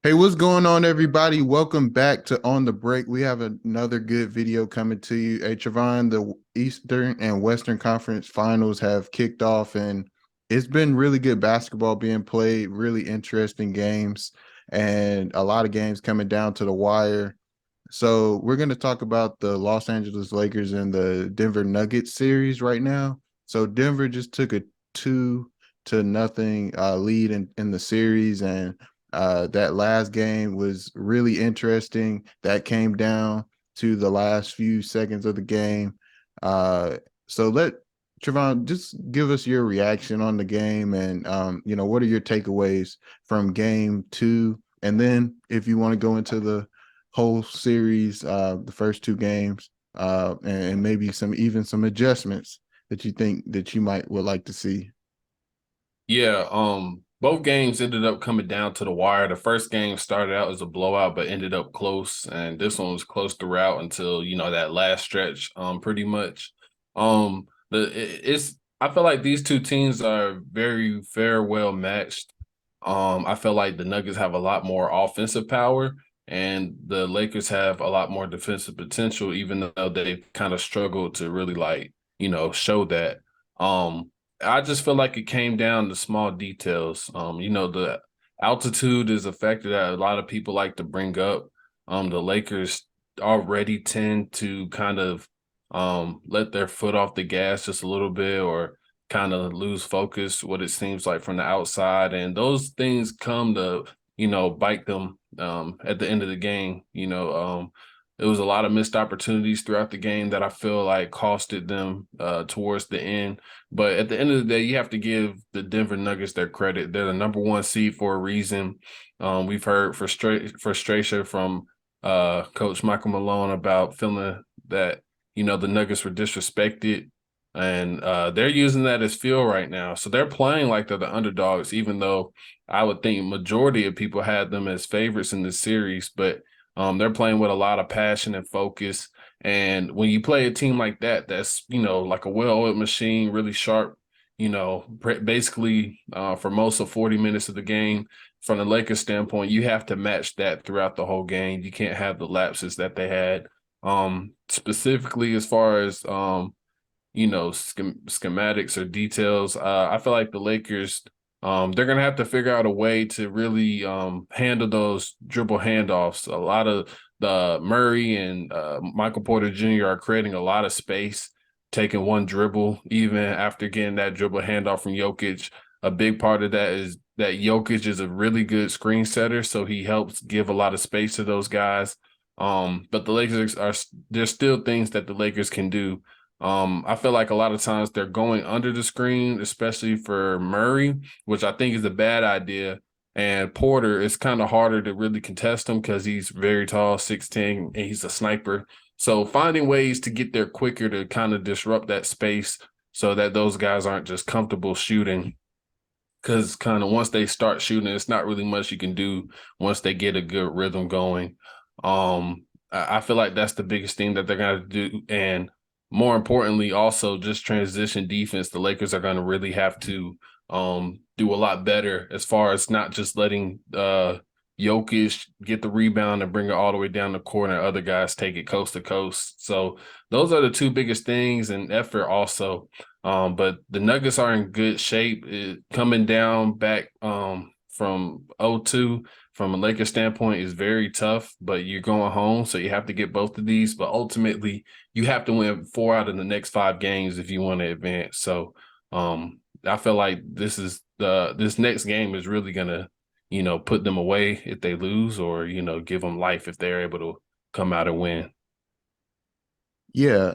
Hey, what's going on, everybody? Welcome back to On the Break. We have another good video coming to you. Hey, Trevon, the Eastern and Western Conference Finals have kicked off, and it's been really good basketball being played, really interesting games, and a lot of games coming down to the wire. So, we're going to talk about the Los Angeles Lakers and the Denver Nuggets series right now. So, Denver just took a 2-0 lead in the series, and that last game was really interesting. That came down to the last few seconds of the game. So let Trevon just give us your reaction on the game, and what are your takeaways from game two? And then if you want to go into the whole series, the first two games, and maybe some adjustments that you think that you might would like to see. Yeah, both games ended up coming down to the wire. The first game started out as a blowout, but ended up close, and this one was close throughout until that last stretch, pretty much. It's I feel like these two teams are very fair, well matched. I feel like the Nuggets have a lot more offensive power, and the Lakers have a lot more defensive potential, even though they kind of struggled to really show that. Um, I just feel like it came down to small details. The altitude is a factor that a lot of people like to bring up. The Lakers already tend to kind of let their foot off the gas just a little bit, or kind of lose focus, what it seems like from the outside. And those things come to, bite them at the end of the game. There was a lot of missed opportunities throughout the game that I feel like costed them towards the end. But at the end of the day, you have to give the Denver Nuggets their credit. They're the number one seed for a reason. We've heard frustration from Coach Michael Malone about feeling that the Nuggets were disrespected, and they're using that as fuel right now. So they're playing like they're the underdogs, even though I would think majority of people had them as favorites in this series. But they're playing with a lot of passion and focus. And when you play a team like that, that's like a well-oiled machine, really sharp. Basically for most of 40 minutes of the game, from the Lakers standpoint, you have to match that throughout the whole game. You can't have the lapses that they had. Specifically as far as schematics or details. I feel like the Lakers, they're gonna have to figure out a way to really handle those dribble handoffs. A lot of the Murray and Michael Porter Jr. are creating a lot of space, taking one dribble, even after getting that dribble handoff from Jokic. A big part of that is that Jokic is a really good screen setter, so he helps give a lot of space to those guys. But the Lakers are there's still things that the Lakers can do. I feel like a lot of times they're going under the screen, especially for Murray, which I think is a bad idea. And Porter, it's kind of harder to really contest him because he's very tall, 6'10", and he's a sniper. So finding ways to get there quicker to kind of disrupt that space so that those guys aren't just comfortable shooting. Because kind of once they start shooting, it's not really much you can do once they get a good rhythm going. I feel like that's the biggest thing that they're gonna do, and more importantly, also just transition defense. The Lakers are gonna really have to do a lot better as far as not just letting Jokic get the rebound and bring it all the way down the court, and other guys take it coast to coast. So those are the two biggest things, and effort also. But the Nuggets are in good shape. Coming down back from 0-2 from a Lakers standpoint is very tough, but you're going home, so you have to get both of these. But ultimately, you have to win 4 out of the next 5 games if you want to advance. So I feel like this next game is really gonna, put them away if they lose, or give them life if they're able to come out and win. Yeah,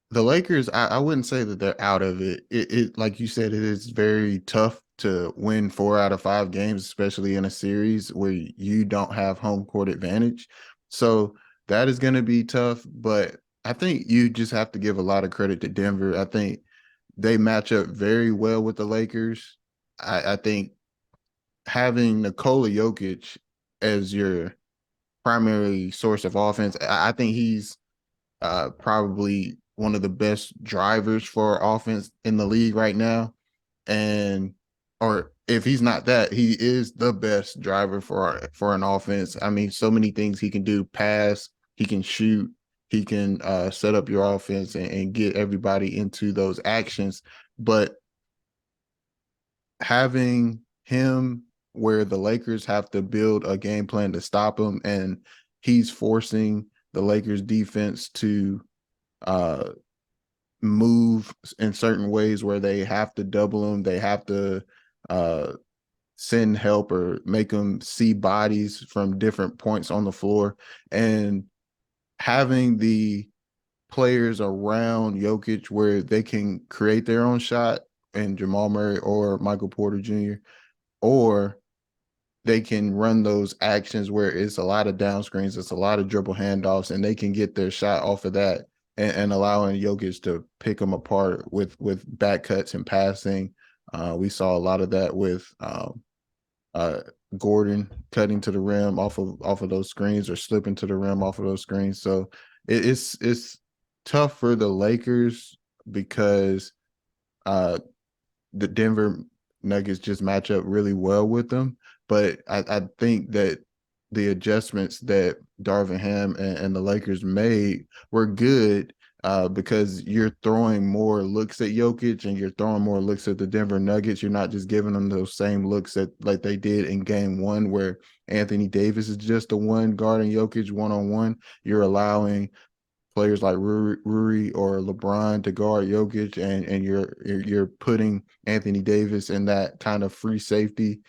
the Lakers, I wouldn't say that they're out of it. It like you said, it is very tough to win 4 out of 5 games, especially in a series where you don't have home court advantage. So that is going to be tough. But I think you just have to give a lot of credit to Denver. I think they match up very well with the Lakers. I think having Nikola Jokic as your primary source of offense, I think he's probably one of the best drivers for offense in the league right now, and or if he's not that, he is the best driver for an offense. I mean, so many things he can do: pass, he can shoot, he can set up your offense and get everybody into those actions. But having him where the Lakers have to build a game plan to stop him, and he's forcing the Lakers defense to uh move in certain ways where they have to double him, they have to uh send help or make them see bodies from different points on the floor, and having the players around Jokic where they can create their own shot, and Jamal Murray or Michael Porter Jr., or they can run those actions where it's a lot of down screens, it's a lot of dribble handoffs, and they can get their shot off of that, and allowing Jokic to pick them apart with back cuts and passing. We saw a lot of that with uh, Gordon cutting to the rim off of those screens, or slipping to the rim off of those screens. So it's tough for the Lakers because the Denver Nuggets just match up really well with them. But I think that the adjustments that Darvin Ham and the Lakers made were good, because you're throwing more looks at Jokic and you're throwing more looks at the Denver Nuggets. You're not just giving them those same looks that like they did in game one, where Anthony Davis is just the one guarding Jokic one-on-one. You're allowing players like Rui or LeBron to guard Jokic, and you're putting Anthony Davis in that kind of free safety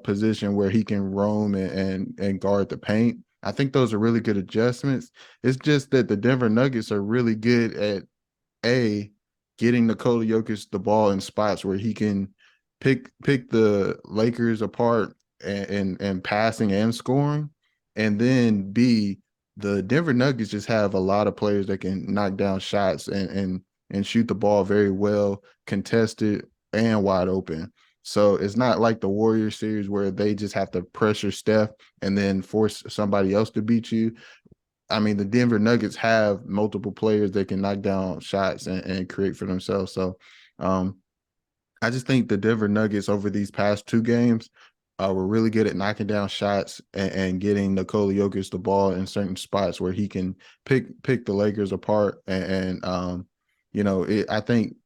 position where he can roam and guard the paint. I think those are really good adjustments. It's just that the Denver Nuggets are really good at a getting Nikola Jokic the ball in spots where he can pick the Lakers apart, and passing and scoring, and then B, the Denver Nuggets just have a lot of players that can knock down shots and shoot the ball very well, contested and wide open. So it's not like the Warriors series where they just have to pressure Steph and then force somebody else to beat you. I mean, the Denver Nuggets have multiple players that can knock down shots and create for themselves. So um, I just think the Denver Nuggets over these past two games were really good at knocking down shots and getting Nikola Jokic the ball in certain spots where he can pick the Lakers apart. I think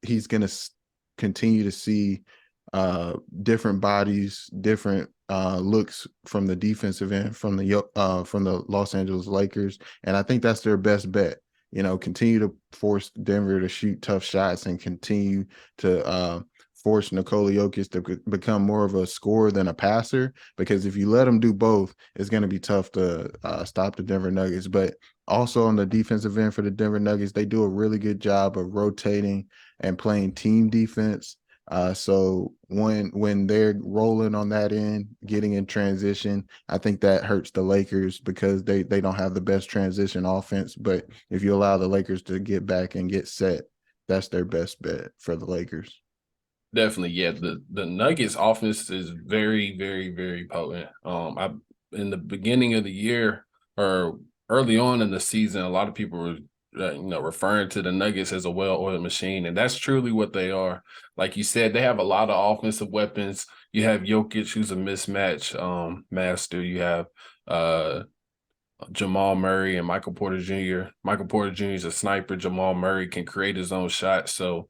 he's going to continue to see different bodies, different looks from the defensive end from the Los Angeles Lakers, and I think that's their best bet. Continue to force Denver to shoot tough shots and continue to force Nikola Jokic to become more of a scorer than a passer. Because if you let him do both, it's going to be tough to stop the Denver Nuggets. But also on the defensive end for the Denver Nuggets, they do a really good job of rotating and playing team defense. So when they're rolling on that end, getting in transition, I think that hurts the Lakers because they don't have the best transition offense. But if you allow the Lakers to get back and get set, that's their best bet for the Lakers. Definitely, yeah. The Nuggets offense is very, very, very potent. I in the beginning of the year or early on in the season, a lot of people were referring to the Nuggets as a well-oiled machine, and that's truly what they are. Like you said, they have a lot of offensive weapons. You have Jokic, who's a mismatch master. You have Jamal Murray and Michael Porter Jr. Michael Porter Jr. is a sniper. Jamal Murray can create his own shot. So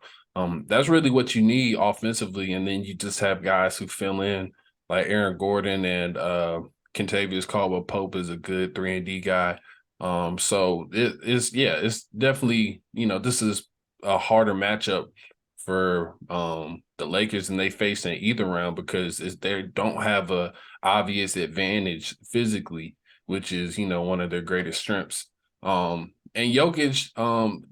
that's really what you need offensively. And then you just have guys who fill in, like Aaron Gordon and Kentavious Caldwell-Pope is a good 3-and-D guy. So it's definitely, this is a harder matchup for the Lakers, and they face in either round because they don't have a obvious advantage physically, which is, one of their greatest strengths. And Jokic,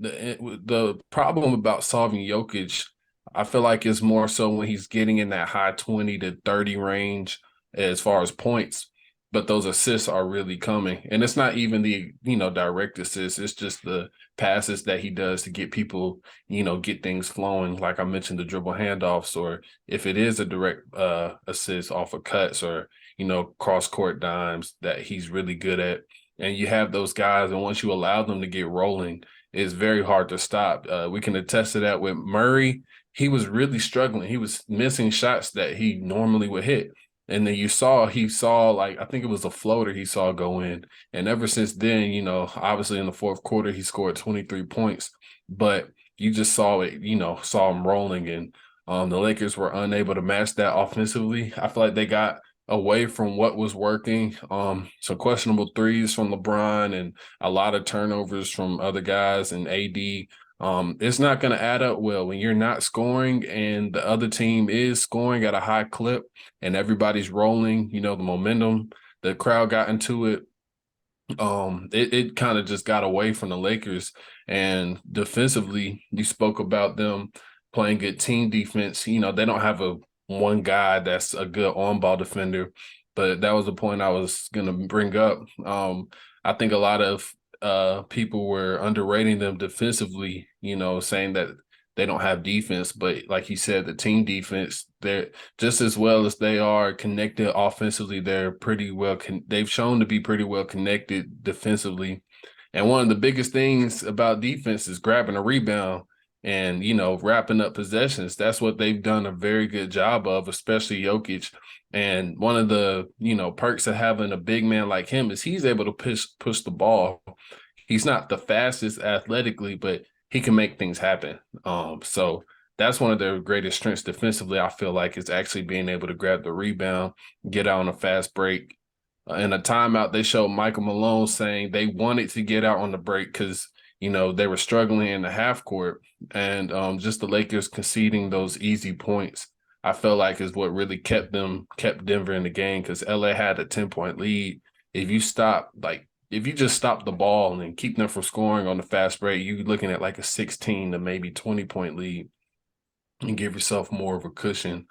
the problem about solving Jokic, I feel like is more so when he's getting in that high 20 to 30 range as far as points, but those assists are really coming. And it's not even the, direct assists. It's just the passes that he does to get people, get things flowing. Like I mentioned, the dribble handoffs, or if it is a direct assist off of cuts or, cross court dimes that he's really good at. And you have those guys, and once you allow them to get rolling, it's very hard to stop. We can attest to that with Murray. he was really struggling. He was missing shots that he normally would hit. And then he saw like, I think it was a floater he saw go in. And ever since then, obviously in the fourth quarter, he scored 23 points, but you just saw it, saw him rolling. And the Lakers were unable to match that offensively. I feel like they got away from what was working. Some questionable threes from LeBron and a lot of turnovers from other guys and AD. It's not going to add up well when you're not scoring and the other team is scoring at a high clip and everybody's rolling. The momentum, the crowd got into it. It kind of just got away from the Lakers. And defensively, you spoke about them playing good team defense. They don't have a one guy that's a good on-ball defender, but that was the point I was going to bring up. I think a lot of people were underrating them defensively, saying that they don't have defense. But like you said, the team defense, they're just as well as they are connected offensively. They're pretty well. They've shown to be pretty well connected defensively. And one of the biggest things about defense is grabbing a rebound and, wrapping up possessions. That's what they've done a very good job of, especially Jokic. And one of the, perks of having a big man like him is he's able to push the ball. He's not the fastest athletically, but he can make things happen. So that's one of their greatest strengths defensively, I feel like, is actually being able to grab the rebound, get out on a fast break. In a timeout, they showed Michael Malone saying they wanted to get out on the break because, they were struggling in the half court. And just the Lakers conceding those easy points, I felt like is what really kept Denver in the game, because LA had a 10-point lead. If you just stop the ball and keep them from scoring on the fast break, you're looking at like a 16 to maybe 20-point lead and give yourself more of a cushion.